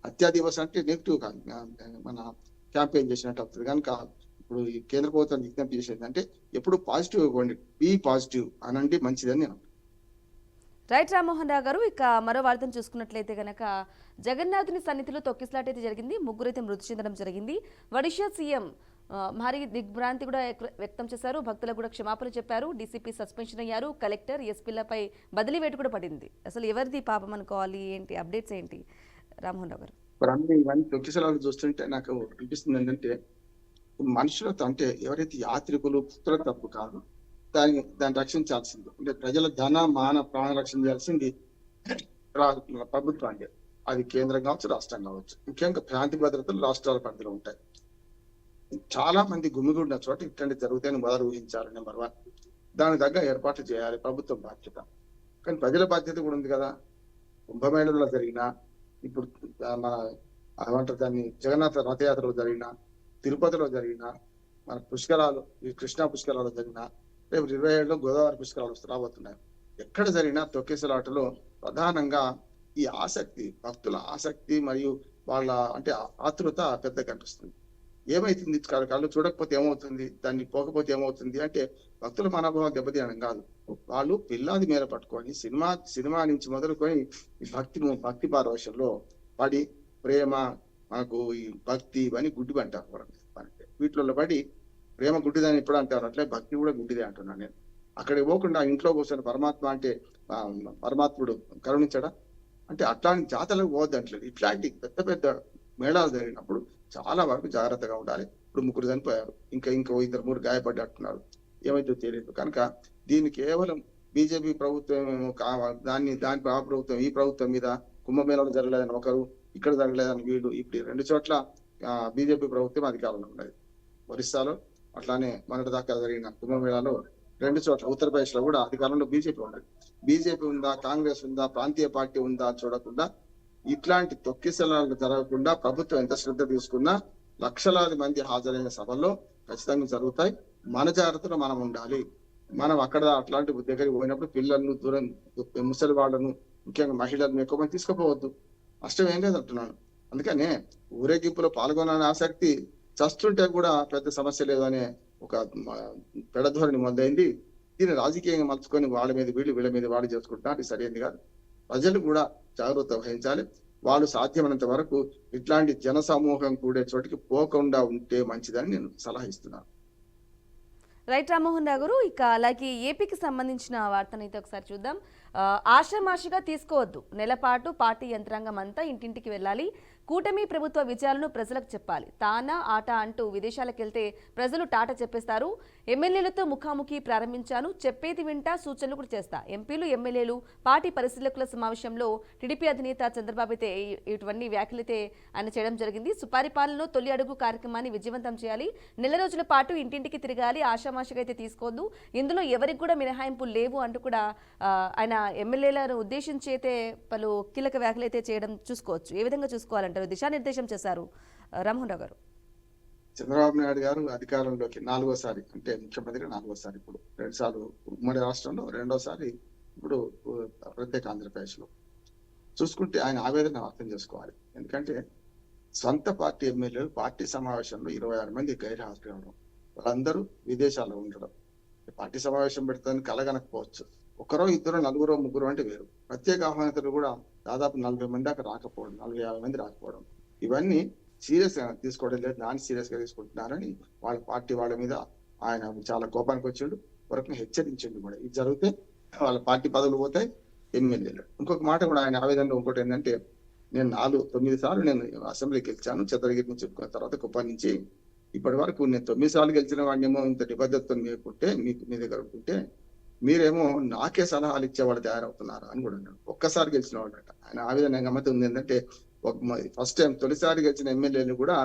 హత్యా దివస్ అంటే నెగిటివ్ కాదు, మన క్యాంపెయిన్ చేసినట్టు అవుతుంది. కనుక ఇప్పుడు ఈ కేంద్ర ప్రభుత్వం విజ్ఞప్తి చేసేది అంటే ఎప్పుడు పాజిటివ్ ఇవ్వండి, బీ పాజిటివ్ అనండి, మంచిదని నేను. రైట్ రామ్మోహన్ రావు గారు, ఇక మరో వార్తను చూసుకున్నట్లయితే కనుక జగన్నాథుని సన్నిధిలో తొక్కిసలాట అయితే జరిగింది. 3 అయితే మృతి చెందడం జరిగింది. ఒడిషా సీఎం భారీ దిగ్భ్రాంతి కూడా వ్యక్తం చేశారు. భక్తులకు కూడా క్షమాపణ చెప్పారు. డీసీపీ సస్పెన్షన్ అయ్యారు. కలెక్టర్ ఎస్పీలపై బదిలీ వేటు కూడా పడింది. అసలు ఎవరిది పాపం అనుకోవాలి? ఏంటి అప్డేట్స్ ఏంటి రామ్మోహన్ రావు గారు? ఇప్పుడు అన్ని ఇవన్నీ తొక్కిసలాలు చూస్తుంటే నాకు అనిపిస్తుంది ఏంటంటే, మనుషులతో అంటే ఎవరైతే యాత్రికులు భక్తుల తప్పు కాదు, దాన్ని రక్షించాల్సింది అంటే ప్రజల ధన మాన ప్రాణ రక్షణ చేయాల్సింది ప్రభుత్వానికి. అది కేంద్రం కావచ్చు, రాష్ట్రం కావచ్చు. ముఖ్యంగా శాంతి భద్రతలు రాష్ట్రాల పరిధిలో ఉంటాయి. చాలా మంది గుమిగూడిన చోట ఇట్లాంటి జరుగుతాయని మొదలు ఊహించాలి. నెంబర్ 1, దానికి తగ్గ ఏర్పాట్లు చేయాలి, ప్రభుత్వం బాధ్యత. కానీ ప్రజల బాధ్యత కూడా ఉంది కదా. కుంభమేళలో జరిగిన, ఇప్పుడు మన ఏమంటారు దాన్ని, జగన్నాథ రథయాత్రలో జరిగిన, తిరుపతిలో జరిగిన, మన పుష్కరాలు, ఈ కృష్ణా పుష్కరాలు జరిగిన, రేపు 27లో గోదావరి పుష్కరాలు రాబోతున్నాయి. ఎక్కడ జరిగినా తొక్కేసలాటలో ప్రధానంగా ఈ ఆసక్తి, భక్తుల ఆసక్తి మరియు వాళ్ళ అంటే ఆతృత పెద్ద కనిపిస్తుంది. ఏమైతుంది, కళ్ళు చూడకపోతే ఏమవుతుంది, దాన్ని పోకపోతే ఏమవుతుంది అంటే భక్తుల మనోభావం దెబ్బతీయడం కాదు. వాళ్ళు పిల్లాది మేర పట్టుకొని సినిమా నుంచి మొదలుకొని ఈ భక్తి పారవశ్యంలో పడి, ప్రేమ, మనకు ఈ భక్తి ఇవన్నీ గుడ్డి అంటారు. వీటిలో పడి ప్రేమ గుడ్డిదని ఎప్పుడు అంటారు, అట్లే భక్తి కూడా గుడ్డిదే అంటున్నాను నేను. అక్కడికి పోకుండా ఇంట్లో కూర్చొని పరమాత్మ అంటే పరమాత్ముడు కరుణించడా అంటే అట్లాంటి జాతరకు పోవద్దు అంటలేదు. ఇట్లాంటి పెద్ద పెద్ద మేళాలు జరిగినప్పుడు చాలా వరకు జాగ్రత్తగా ఉండాలి. ఇప్పుడు 3 చనిపోయారు, ఇంకా 2-3 గాయపడ్డట్టున్నారు. ఏమైతే తెలియదు. కనుక దీన్ని కేవలం బీజేపీ ప్రభుత్వం దాని ఆ ప్రభుత్వం ఈ ప్రభుత్వం మీద కుంభమేళాలు జరగలేదని ఒకరు, ఇక్కడ జరగలేదని వీళ్ళు, ఇప్పుడు 2 చోట్ల బీజేపీ ప్రభుత్వం అధికారంలో ఉన్నది. ఒరిస్సాలో అట్లానే మొన్నటి దాకా జరిగిన కుంభమేళాలో 2 చోట్ల, ఉత్తరప్రదేశ్ లో కూడా అధికారంలో బీజేపీ ఉన్నది. బీజేపీ ఉందా, కాంగ్రెస్ ఉందా, ప్రాంతీయ పార్టీ ఉందా చూడకుండా ఇట్లాంటి తొక్కిసలాలు జరగకుండా ప్రభుత్వం ఎంత శ్రద్ధ తీసుకున్నా లక్షలాది మంది హాజరైన సభల్లో ఖచ్చితంగా జరుగుతాయి. మన జాగ్రత్తలో మనం ఉండాలి. మనం అక్కడ అట్లాంటి దగ్గరికి పోయినప్పుడు పిల్లలను దూరం, ముసలి వాళ్ళను, ముఖ్యంగా మహిళలను ఎక్కువ మంది తీసుకుపోవద్దు. నష్టం ఏం లేదు అంటున్నాను. అందుకనే ఊరేగింపులో పాల్గొనాలని ఆసక్తి, చస్తుంటే కూడా పెద్ద సమస్య లేదు అనే ఒక పెడధోరణి మొదలైంది. దీన్ని రాజకీయంగా మలుచుకొని వాళ్ళ మీద వీళ్ళ మీద వాళ్ళు చేసుకుంటున్నారు. అది సరైనది కాదు. ప్రజలు కూడా జాగ్రత్త వహించాలి. వాళ్ళు సాధ్యమైనంత వరకు ఇట్లాంటి జన సమూహం కూడే చోటికి పోకుండా ఉంటే మంచిదని నేను సలహా ఇస్తున్నాను. రైట్ రామ్మోహన్ రావు గారు, ఇక అలాగే ఏపీకి సంబంధించిన వార్తనైతే ఒకసారి చూద్దాం. ఆషామాషిగా తీసుకోవద్దు. నెలపాటు పార్టీ యంత్రాంగం అంతా ఇంటింటికి వెళ్ళాలి. కూటమి ప్రభుత్వ విజయాలను ప్రజలకు చెప్పాలి. తానా ఆట అంటూ విదేశాలకు వెళ్తే ప్రజలు టాట చెప్పేస్తారు. ఎమ్మెల్యేలతో ముఖాముఖి ప్రారంభించాను. చెప్పేది వింటా, సూచనలు కూడా చేస్తా. ఎంపీలు, ఎమ్మెల్యేలు, పార్టీ పరిశీలకుల సమావేశంలో టీడీపీ అధినేత చంద్రబాబు అయితే ఇటువంటి వ్యాఖ్యలైతే ఆయన చేయడం జరిగింది. సుపరిపాలనలో తొలి అడుగు కార్యక్రమాన్ని విజయవంతం చేయాలి. నెల రోజుల పాటు ఇంటింటికి తిరగాలి. ఆషామాషిగా అయితే తీసుకోవద్దు. ఇందులో ఎవరికి కూడా మినహాయింపులు లేవు అంటూ కూడా ఆయన ఎమ్మెల్యేలను ఉద్దేశించి అయితే పలు కీలక వ్యాఖ్యలు అయితే చేయడం చూసుకోవచ్చు. ఏ విధంగా చూసుకోవాలంటారు? దిశానిర్దేశం చేశారు రామ్మోహన్ రావు గారు. చంద్రబాబు నాయుడు గారు అధికారంలోకి 4వసారి, అంటే ముఖ్యమంత్రి 4వసారి, ఇప్పుడు 2 సార్లు ఉమ్మడి రాష్ట్రంలో, 2వసారి ఇప్పుడు ప్రత్యేక ఆంధ్రప్రదేశ్ లో చూసుకుంటే ఆయన ఆవేదన అర్థం చేసుకోవాలి. ఎందుకంటే సొంత పార్టీ ఎమ్మెల్యేలు పార్టీ సమావేశంలో 26 మంది గైర్హాజరు కావడం, వాళ్ళందరూ విదేశాల్లో ఉండడం. పార్టీ సమావేశం పెడతానికి కలగనకపోవచ్చు. 1, 2, 4, 3 అంటే వేరు. ప్రత్యేక ఆహ్వానితులు కూడా దాదాపు 40 మంది దాకా రాకపోవడం, 40-50 మంది రాకపోవడం, ఇవన్నీ సీరియస్ గా తీసుకోవడం లేదు, నాన్ సీరియస్ గా తీసుకుంటున్నారని వాళ్ళ పార్టీ వాళ్ళ మీద ఆయన చాలా కోపానికి వచ్చిండు. వరకు హెచ్చరించిండు కూడా. ఇది జరిగితే వాళ్ళ పార్టీ పదవులు పోతాయి, ఎమ్మెల్యేలు. ఇంకొక మాట కూడా ఆయన ఆవేదనలో ఇంకోటి ఏంటంటే, నేను 9 సార్లు నేను అసెంబ్లీకి గెలిచాను, చంద్రగిరి నుంచి చెప్పుకున్న తర్వాత కుప్పం నుంచి. ఇప్పటి వరకు నేను 9 సార్లు గెలిచిన వాడినేమో ఇంత నిబద్ధతతో మీకుంటే, మీ దగ్గర ఉంటే మీరేమో నాకే సలహాలు ఇచ్చేవాళ్ళు తయారవుతున్నారు అని కూడా అన్నాడు. ఒక్కసారి గెలిచిన వాడట. ఆయన ఆవేదన గమ్మతి ఉంది ఏంటంటే, ఫస్ట్ టైం తొలిసారి గెలిచిన ఎమ్మెల్యేలు కూడా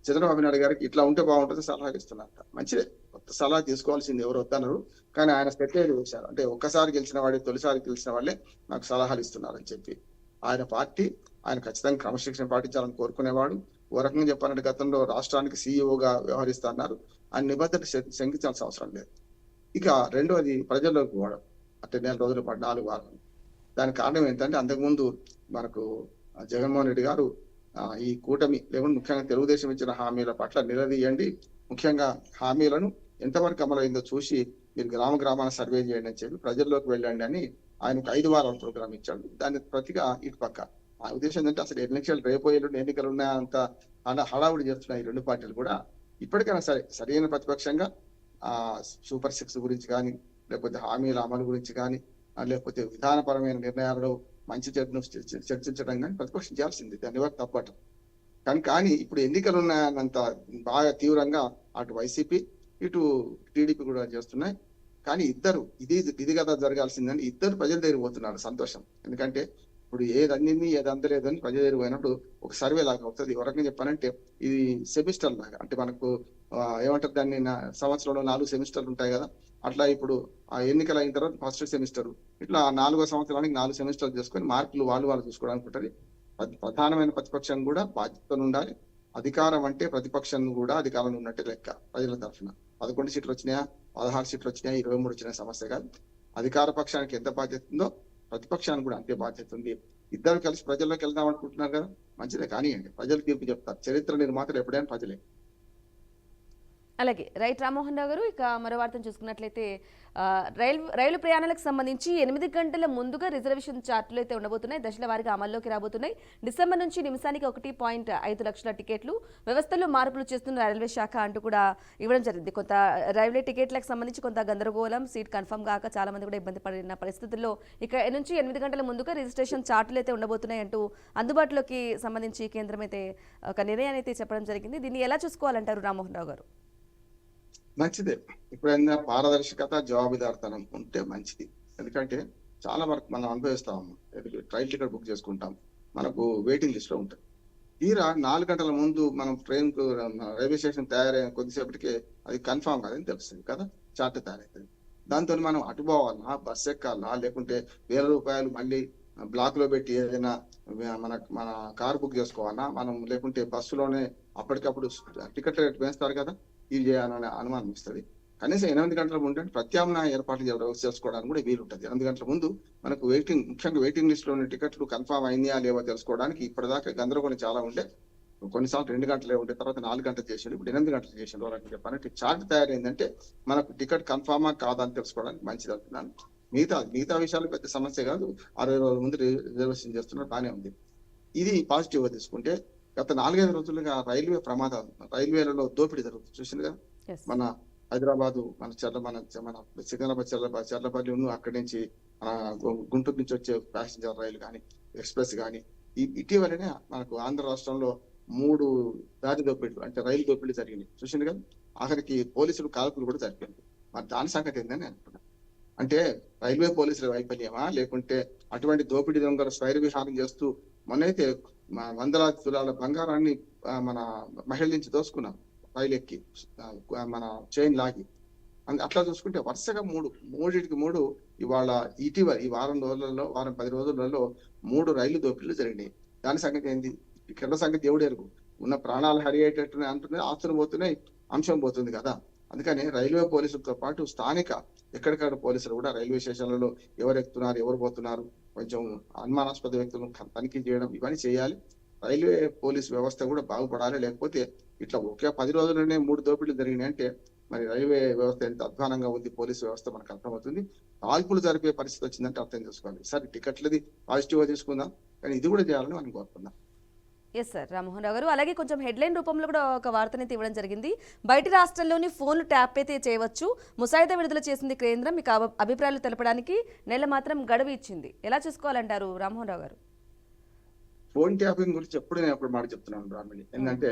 చంద్రబాబు నాయుడు గారికి ఇట్లా ఉంటే బాగుంటుంది సలహాలు ఇస్తున్నారట. మంచిదే, కొత్త సలహా తీసుకోవాల్సింది, ఎవరు వద్దన్నారు. కానీ ఆయన సెక్రటరీ వచ్చారు అంటే ఒక్కసారి గెలిచిన వాడే, తొలిసారి గెలిచిన వాళ్ళే నాకు సలహాలు ఇస్తున్నారని చెప్పి. ఆయన పార్టీ, ఆయన ఖచ్చితంగా క్రమశిక్షణ పాటించాలని కోరుకునేవాడు. ఓ రకంగా చెప్పాలంటే గతంలో రాష్ట్రానికి సీఈఓగా వ్యవహరిస్తున్నారు. ఆయన నిబద్ధత శంకించాల్సిన అవసరం లేదు. ఇక రెండోది ప్రజల్లోకి పోవడం, అంటే 4 రోజుల పాటు 4 వారాలు. దానికి కారణం ఏంటంటే, అంతకుముందు మనకు జగన్మోహన్ రెడ్డి గారు ఈ కూటమి లేకుండా ముఖ్యంగా తెలుగుదేశం ఇచ్చిన హామీల పట్ల నిలదీయండి, ముఖ్యంగా హామీలను ఎంతవరకు అమలైందో చూసి మీరు గ్రామాన సర్వే చేయండి అని చెప్పి ప్రజల్లోకి వెళ్ళండి అని ఆయనకు 5 వారాల ప్రోగ్రామ్ ఇచ్చాడు. దానికి ప్రతిగా ఇటు పక్క ఆ ఉద్దేశం ఏంటంటే, అసలు ఎన్నికలు రేపు ఎల్లుండి ఎన్నికలు ఉన్నాయంత హడావుడి చేస్తున్నాయి 2 పార్టీలు కూడా. ఇప్పటికైనా సరే సరైన ప్రతిపక్షంగా ఆ సూపర్ సిక్స్ గురించి కానీ, లేకపోతే హామీల అమలు గురించి కానీ, లేకపోతే విధానపరమైన నిర్ణయాలలో మంచి చెడును చర్చించడం కానీ ప్రతిపక్షం చేయాల్సింది, దాన్ని ఎవరు తప్పట. కానీ ఇప్పుడు ఎన్నికలు ఉన్నాయన్నంత బాగా తీవ్రంగా అటు వైసీపీ ఇటు టీడీపీ కూడా చేస్తున్నాయి. కానీ ఇద్దరు ఇది కదా జరగాల్సిందని ఇద్దరు ప్రజల దగ్గర పోతున్నారు. సంతోషం. ఎందుకంటే ఇప్పుడు ఏది అందింది ఏది అందలేదని ప్రజల దగ్గర పోయినప్పుడు ఒక సర్వే లాగా అవుతుంది. ఒక రకంగా చెప్పాలంటే ఇది సెమిస్టర్ లాగా, అంటే మనకు ఏమంటారు దాన్ని, సంవత్సరంలో 4 సెమిస్టర్లు ఉంటాయి కదా, అట్లా ఇప్పుడు ఆ ఎన్నికలు అయిన తర్వాత ఫస్ట్ సెమిస్టర్, ఇట్లా 4వ సంవత్సరానికి 4 సెమిస్టర్లు చేసుకొని మార్కులు వాళ్ళు చూసుకోవడానికి ఉంటుంది. ప్రధానమైన ప్రతిపక్షం కూడా బాధ్యతలు ఉండాలి. అధికారం అంటే ప్రతిపక్షం కూడా అధికారంలో ఉన్నట్టే లెక్క. ప్రజల తరఫున 11 సీట్లు వచ్చినాయా, 16 సీట్లు వచ్చినాయా, 23 వచ్చిన సమస్య కాదు. అధికార పక్షానికి ఎంత బాధ్యత ఉందో ప్రతిపక్షానికి కూడా అంతే బాధ్యత ఉంది. ఇద్దరు కలిసి ప్రజల్లోకి వెళ్దాం అనుకుంటున్నారు కదా, మంచిదే. కానివ్వండి, ప్రజలు తీర్పు చెప్తారు. చరిత్ర నిర్మాతలు ఎప్పుడైనా ప్రజలే. అలాగే రైట్ రామ్మోహన్ రావు గారు, ఇక మరో వార్తను చూసుకున్నట్లయితే రైలు ప్రయాణాలకు సంబంధించి 8 గంటల ముందుగా రిజర్వేషన్ చార్టులు అయితే ఉండబోతున్నాయి. దశల వారీగా అమల్లోకి రాబోతున్నాయి. డిసెంబర్ నుంచి నిమిషానికి 1.5 లక్షల టికెట్లు, వ్యవస్థలో మార్పులు చేస్తున్న రైల్వే శాఖ అంటూ కూడా ఇవ్వడం జరిగింది. కొంత రైల్వే టికెట్లకు సంబంధించి కొంత గందరగోళం, సీట్ కన్ఫర్మ్ కాక చాలా మంది కూడా ఇబ్బంది పడిన పరిస్థితుల్లో ఇక నుంచి 8 గంటల ముందుగా రిజిస్ట్రేషన్ చార్టులు అయితే ఉండబోతున్నాయి అంటూ అందుబాటులోకి సంబంధించి కేంద్రం అయితే ఒక నిర్ణయాన్ని అయితే చెప్పడం జరిగింది. దీన్ని ఎలా చూసుకోవాలంటారు రామ్మోహన్ రావు గారు? మంచిదే. ఎప్పుడైనా పారదర్శకత, జవాబుదారితనం ఉంటే మంచిది. ఎందుకంటే చాలా వరకు మనం అనుభవిస్తాము. ట్రైన్ టికెట్ బుక్ చేసుకుంటాం, మనకు వెయిటింగ్ లిస్ట్ లో ఉంటుంది. తీరా 4 గంటల ముందు మనం ట్రైన్ కు రైల్వే స్టేషన్ తయారైన కొద్దిసేపటికే అది కన్ఫామ్ కాదని తెలుస్తుంది కదా, చార్ట్ తయారవుతుంది. దాంతో మనం అటు పోవాలన్నా, బస్ ఎక్కాలన్నా, లేకుంటే ₹1000 మళ్ళీ బ్లాక్ లో పెట్టి ఏదైనా మన కార్ బుక్ చేసుకోవాలన్నా, మనం లేకుంటే బస్సులోనే అప్పటికప్పుడు టికెట్ రేట్ వేస్తారు కదా, ఇది చేయాలనే అనుమానం ఇస్తుంది. కనీసం 8 గంటల ముందు ప్రత్యామ్నాయ ఏర్పాట్లు చేసుకోవడానికి కూడా వీలు ఉంటుంది. 8 గంటల ముందు మనకు ముఖ్యంగా వెయిటింగ్ లిస్ట్ లోని టికెట్లు కన్ఫామ్ అయినాయా లేవో తెలుసుకోవడానికి ఇప్పటిదాకా గందరగోళం చాలా ఉండే. కొన్నిసార్లు 2 గంటలే ఉండే, తర్వాత 4 గంటలు చేసాడు, ఇప్పుడు 8 గంటలు చేసాడు. వాళ్ళకి చెప్పాలంటే చార్ట్ తయారైందంటే మనకు టికెట్ కన్ఫామా కాదా అని తెలుసుకోవడానికి మంచిది అంటున్నాను. మిగతా విషయాలు పెద్ద సమస్య కాదు. 60 రోజుల ముందు రిజర్వేషన్ చేస్తున్నారు, బాగానే ఉంది. ఇది పాజిటివ్ గా తీసుకుంటే గత 4-5 రోజులుగా రైల్వే ప్రమాదాలు, రైల్వేలలో దోపిడీ జరుగుతుంది చూసింది కదా. మన హైదరాబాద్, మన సికింద్రాబాద్ చర్లపల్లి అక్కడి నుంచి మన గుంటూరు నుంచి వచ్చే ప్యాసింజర్ రైలు కానీ, ఎక్స్ప్రెస్ కానీ, ఇటీవలనే మనకు ఆంధ్ర రాష్ట్రంలో 3 దారి దోపిడీలు, అంటే రైలు దోపిడీలు జరిగినాయి చూసింది కదా. ఆఖరికి పోలీసులు కాల్పులు కూడా జరిగింది. మరి దాని సంగతి ఏందని అనుకున్నాను. అంటే రైల్వే పోలీసుల వైఫల్యమా, లేకుంటే అటువంటి దోపిడీ దొంగలు స్వైర విహారం చేస్తూ మొన్నైతే వందలాది తులాల బంగారాన్ని మన మహిళ నుంచి దోసుకున్నాం రైలు ఎక్కి, మన చైన్ లాగి. అట్లా చూసుకుంటే వరుసగా 3 ఇవాళ ఇటీవల ఈ వారం 10 రోజులలో 3 రైలు దోపిడీలు జరిగినాయి. దాని సంగతి ఏంది, కింద సంగతి దేవుడు ఎరుగు. ఉన్న ప్రాణాలు హరియేటట్టునే అంటున్నాయి, ఆస్తులు పోతున్నాయి, అంశం పోతుంది కదా. అందుకని రైల్వే పోలీసులతో పాటు స్థానిక ఎక్కడికక్కడ పోలీసులు కూడా రైల్వే స్టేషన్లలో ఎవరు ఎక్కుతున్నారు, ఎవరు పోతున్నారు, కొంచెం అనుమానాస్పద వ్యక్తులను తనిఖీ చేయడం, ఇవన్నీ చేయాలి. రైల్వే పోలీస్ వ్యవస్థ కూడా బాగుపడాలి. లేకపోతే ఇట్లా ఒకే 10 రోజుల్లోనే 3 దోపిడీలు జరిగినాయి అంటే మరి రైల్వే వ్యవస్థ ఎంత అధ్వానంగా ఉంది, పోలీసు వ్యవస్థ మనకు అర్థమవుతుంది. కాల్పులు జరిపే పరిస్థితి వచ్చిందంటే అర్థం చేసుకోవాలి. సరే, టికెట్లది పాజిటివ్ గా తీసుకుందాం, కానీ ఇది కూడా చేయాలని మనం కోరుకుందాం. ఎస్ సార్ రామ్మోహన్ రావు గారు, అలాగే కొంచెం హెడ్లైన్ రూపంలో కూడా ఒక వార్తని ఇవ్వడం జరిగింది. బయటి రాష్ట్రాల్లోని ఫోన్లు ట్యాప్ అయితే చేయవచ్చు, ముసాయిదా విడుదల చేసింది కేంద్రం. మీకు అభిప్రాయాలు తెలపడానికి నెల మాత్రం గడువు ఇచ్చింది. ఎలా చూసుకోవాలంటారు రామ్మోహన్ రావు గారు? ఫోన్ ట్యాపింగ్ గురించి ఎప్పుడు నేను ఎప్పుడు మాట చెప్తున్నాను బ్రాహ్మణి. ఏంటంటే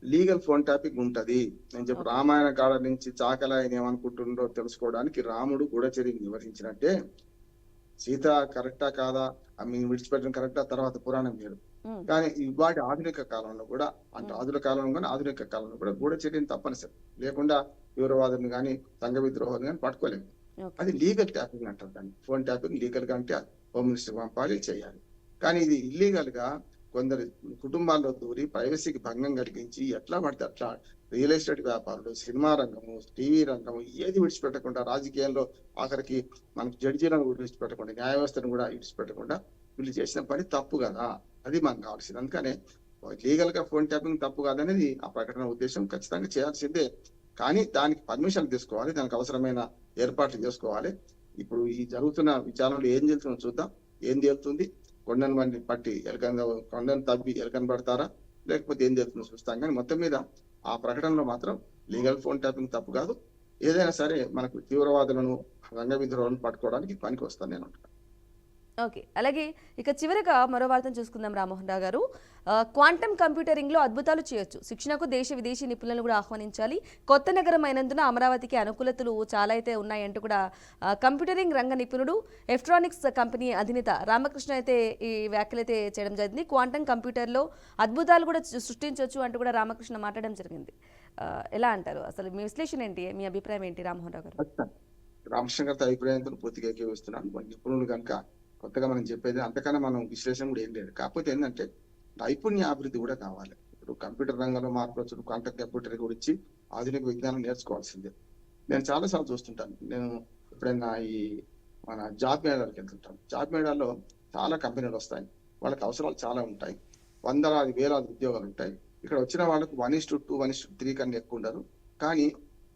లీగల్ ఫోన్ ట్యాపింగ్ ఉంటది. నేను చెప్పి రామాయణ కాడ నుంచి చాకల ఆయన ఏమనుకుంటుండో తెలుసుకోవడానికి రాముడు గూఢచర్య వివరించినట్టే సీత కరెక్టా కాదా, విడిచిపెట్టడం కరెక్టా, తర్వాత పురాణం వేరు. కానీ వాటి ఆధునిక కాలంలో కూడా, అంటే ఆధునిక కాలంలో కానీ ఆధునిక కాలంలో కూడా గూఢచర్యని తప్పనిసరి, లేకుండా తీవ్రవాదులను కానీ సంఘ విద్రోహాలు కానీ పట్టుకోలేము. అది లీగల్ ట్యాపింగ్ అంటారు దాన్ని. ఫోన్ ట్యాపింగ్ లీగల్ గా అంటే హోమ్ మినిస్టర్ పంపాలి, చేయాలి. కానీ ఇది ఇల్లీగల్ గా కొందరు కుటుంబాల్లో దూరి ప్రైవసీకి భంగం కలిగించి ఎట్లా పడితే అట్లా రియల్ ఎస్టేట్ వ్యాపారులు, సినిమా రంగము, టీవీ రంగము ఏది విడిచిపెట్టకుండా, రాజకీయాల్లో ఆఖరికి మనకు జడ్జీలను కూడా విడిచిపెట్టకుండా, న్యాయ వ్యవస్థను కూడా విడిచిపెట్టకుండా వీళ్ళు చేసిన పని తప్పు కదా, అది మనకు కావాల్సింది. అందుకనే లీగల్ గా ఫోన్ ట్యాపింగ్ తప్పు కాదనేది ఆ ప్రకటన ఉద్దేశం. ఖచ్చితంగా చేయాల్సిందే, కానీ దానికి పర్మిషన్ తీసుకోవాలి, దానికి అవసరమైన ఏర్పాట్లు చేసుకోవాలి. ఇప్పుడు ఈ జరుగుతున్న విచారణలో ఏం తెలుస్తుందో చూద్దాం. ఏం తేలుతుంది, కొండను మంది పట్టి కొండను తవ్వి ఎలకని పడతారా, లేకపోతే ఏం జరుగుతుందో చూస్తాం. కానీ మొత్తం మీద ఆ ప్రకటనలో మాత్రం లీగల్ ఫోన్ ట్యాపింగ్ తప్పు కాదు. ఏదైనా సరే మనకు తీవ్రవాదులను రంగ విధులను పట్టుకోవడానికి పనికి వస్తాను నేను. ఓకే, అలాగే ఇక చివరిగా మరో వార్తను చూసుకుందాం రామ్మోహన్ రావు గారు. క్వాంటమ్ కంప్యూటరింగ్లో అద్భుతాలు చేయొచ్చు, శిక్షణకు దేశ విదేశీ నిపుణులను కూడా ఆహ్వానించాలి, కొత్త నగరం అయినందున అమరావతికి అనుకూలతలు చాలా అయితే ఉన్నాయంటూ కూడా కంప్యూటరింగ్ రంగ నిపుణుడు ఎలక్ట్రానిక్స్ కంపెనీ అధినేత రామకృష్ణ అయితే ఈ వ్యాఖ్యలు అయితే చేయడం జరిగింది. క్వాంటమ్ కంప్యూటర్లో అద్భుతాలు కూడా సృష్టించవచ్చు అంటూ కూడా రామకృష్ణ మాట్లాడడం జరిగింది. ఎలా అంటారు, అసలు మీ విశ్లేషణ ఏంటి, మీ అభిప్రాయం ఏంటి రామ్మోహన్ రావు గారు? రామకృష్ణ గారితో అభిప్రాయంతో పూర్తిగా ఏకీవిస్తున్నాను. నిపుణులు కనుక కొత్తగా మనం చెప్పేది అంతకన్నా మనం విశ్లేషణ కూడా ఏం లేదు. కాకపోతే ఏంటంటే నైపుణ్య అభివృద్ధి కూడా కావాలి. ఇప్పుడు కంప్యూటర్ రంగంలో మార్పు వచ్చి క్వాంటమ్ కంప్యూటర్ గురించి ఆధునిక విజ్ఞానం నేర్చుకోవాల్సిందే. నేను చాలాసార్లు చూస్తుంటాను. నేను ఎప్పుడైనా ఈ మన జాబ్ మేళాలకు వెళ్తుంటాను. జాబ్ మేళాల్లో చాలా కంపెనీలు వస్తాయి, వాళ్ళకి అవసరాలు చాలా ఉంటాయి, వందలాది వేలాది ఉద్యోగాలు ఉంటాయి. ఇక్కడ వచ్చిన వాళ్ళకు 1:2 1:3 కన్నా ఎక్కువ ఉండరు. కానీ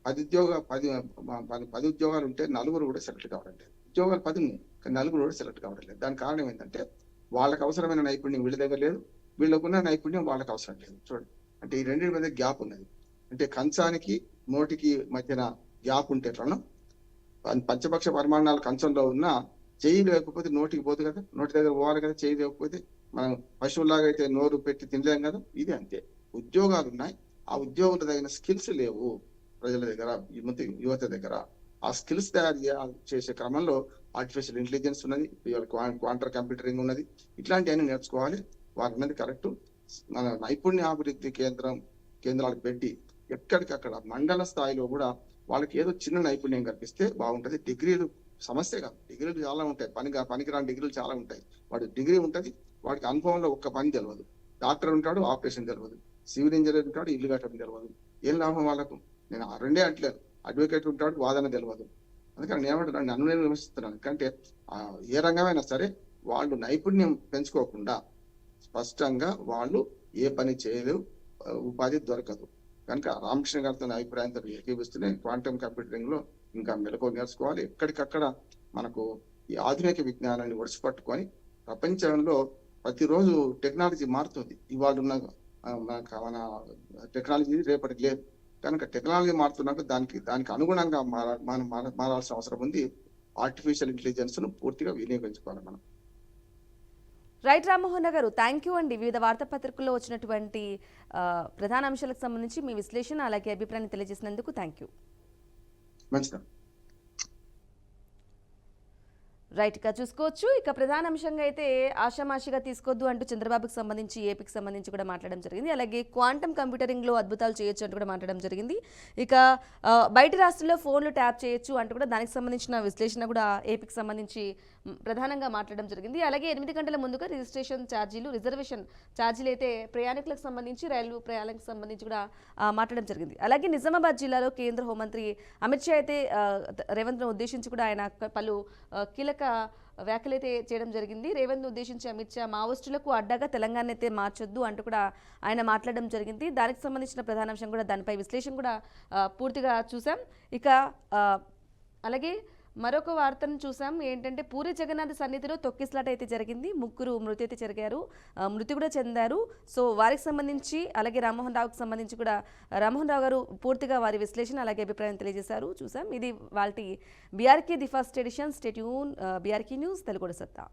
10 ఉద్యోగాలు ఉంటే నలుగురు కూడా సెలెక్ట్ కావడం లేదు. ఉద్యోగాలు 10 ఉన్నాయి కానీ నలుగురు కూడా సెలెక్ట్ కావడం లేదు. దానికి కారణం ఏంటంటే వాళ్ళకి అవసరమైన నైపుణ్యం వీళ్ళ దగ్గర లేదు, వీళ్ళకున్న నైపుణ్యం వాళ్ళకి అవసరం లేదు. చూడండి, అంటే ఈ రెండింటి మధ్య గ్యాప్ ఉన్నది. అంటే కంచానికి నోటికి మధ్యన గ్యాప్ ఉంటే ఎట్లనో పంచపక్ష పరిమాణాలు కంచంలో ఉన్న చెయ్యి లేకపోతే నోటికి పోదు కదా, నోటి దగ్గర పోవాలి కదా. చెయ్యి లేకపోతే మనం పశువులాగా అయితే నోరు పెట్టి తినలేం కదా. ఇది అంతే. ఉద్యోగాలు ఉన్నాయి, ఆ ఉద్యోగుల తగిన స్కిల్స్ లేవు ప్రజల దగ్గర, యువత దగ్గర. ఆ స్కిల్స్ తయారు చేసే క్రమంలో ఆర్టిఫిషియల్ ఇంటెలిజెన్స్ ఉన్నది, క్వాంటమ్ కంప్యూటరింగ్ ఉన్నది. ఇట్లాంటివన్నీ నేర్చుకోవాలి. వారి మీద కరెక్ట్ మన నైపుణ్యాభివృద్ధి కేంద్రాలు పెట్టి ఎక్కడికక్కడ మండల స్థాయిలో కూడా వాళ్ళకి ఏదో చిన్న నైపుణ్యం కల్పిస్తే బాగుంటది. డిగ్రీలు సమస్య కాదు, డిగ్రీలు చాలా ఉంటాయి, పనికిరాని డిగ్రీలు చాలా ఉంటాయి. వాడు డిగ్రీ ఉంటది, వాడికి అనుభవంలో ఒక్క పని తెలియదు. డాక్టర్ ఉంటాడు, ఆపరేషన్ తెలియదు. సివిల్ ఇంజనీర్ ఉంటాడు, ఇల్లు కట్టడం తెలియదు. ఏం లాభం వాళ్ళకు? నేను రెండే అంటలేను. అడ్వకేట్ ఉంటాడు, వాదన తెలియదు. అందుకని నేను ఏమంటున్నాను, నన్ను నేను విమర్శిస్తున్నాను. ఎందుకంటే ఏ రంగమైనా సరే వాళ్ళు నైపుణ్యం పెంచుకోకుండా స్పష్టంగా వాళ్ళు ఏ పని చేయలేవు, ఉపాధి దొరకదు. కనుక రామకృష్ణ గారితో అభిప్రాయంతో ఏకీపిస్తున్నాయి. క్వాంటమ్ కంప్యూటరింగ్ లో ఇంకా మెలకువ నేర్చుకోవాలి. ఎక్కడికక్కడ మనకు ఈ ఆధునిక విజ్ఞానాన్ని ఒడిసిపట్టుకొని ప్రపంచంలో ప్రతిరోజు టెక్నాలజీ మారుతుంది. ఇవాళ ఉన్న మన టెక్నాలజీ రేపటికి లేదు. కనుక టెక్నాలజీ మారుతున్నాక దానికి అనుగుణంగా మనం మారాల్సిన అవసరం ఉంది. ఆర్టిఫిషియల్ ఇంటెలిజెన్స్ ను పూర్తిగా వినియోగించుకోవాలి మనం. రైట్ రామ్మోహన్ గారు, థ్యాంక్ యూ అండి. వివిధ వార్తాపత్రికల్లో వచ్చినటువంటి ప్రధాన అంశాలకు సంబంధించి మీ విశ్లేషణ అలాగే అభిప్రాయాన్ని తెలియజేసినందుకు థ్యాంక్ యూ. మంచిదా. రైట్ గా చూసుకోవచ్చు. ఇక ప్రధాన అంశంగా అయితే ఆషామాషిగా తీసుకోవద్దు అంటూ చంద్రబాబుకి సంబంధించి ఏపీకి సంబంధించి కూడా మాట్లాడడం జరిగింది. అలాగే క్వాంటమ్ కంప్యూటరింగ్లో అద్భుతాలు చేయొచ్చు అంటూ కూడా మాట్లాడడం జరిగింది. ఇక బయట రాష్ట్రాల్లో ఫోన్లు ట్యాప్ చేయొచ్చు అంటూ కూడా దానికి సంబంధించిన విశ్లేషణ కూడా ఏపీకి సంబంధించి ప్రధానంగా మాట్లాడడం జరిగింది. అలాగే 8 గంటల ముందుగా రిజిస్ట్రేషన్ ఛార్జీలు, రిజర్వేషన్ ఛార్జీలు అయితే ప్రయాణికులకు సంబంధించి, రైలు ప్రయాణాలకు సంబంధించి కూడా మాట్లాడడం జరిగింది. అలాగే నిజామాబాద్ జిల్లాలో కేంద్ర హోంమంత్రి అమిత్ షా అయితే రేవంత్ను ఉద్దేశించి కూడా ఆయన పలు కీలక వ్యాఖ్యలు అయితే చేయడం జరిగింది. రేవంత్ను ఉద్దేశించి అమిత్ షా మావోయిస్టులకు అడ్డాగా తెలంగాణ అయితే మార్చొద్దు అంటూ కూడా ఆయన మాట్లాడడం జరిగింది. దానికి సంబంధించిన ప్రధాన అంశం కూడా దానిపై విశ్లేషణ కూడా పూర్తిగా చూసాం. ఇక అలాగే మరొక వార్తను చూసాం. ఏంటంటే పూరి జగన్నాథ్ సన్నిధిలో తొక్కిసలాట అయితే జరిగింది. 3 మృతి అయితే జరిగారు, మృతి కూడా చెందారు. సో వారికి సంబంధించి అలాగే రామ్మోహన్ రావుకి సంబంధించి కూడా రామ్మోహన్ రావు గారు పూర్తిగా వారి విశ్లేషణ అలాగే అభిప్రాయం తెలియజేశారు. చూసాం. ఇది వాల్టి BRK the first edition. Stay tune. BRK news, Telugu సత్తా.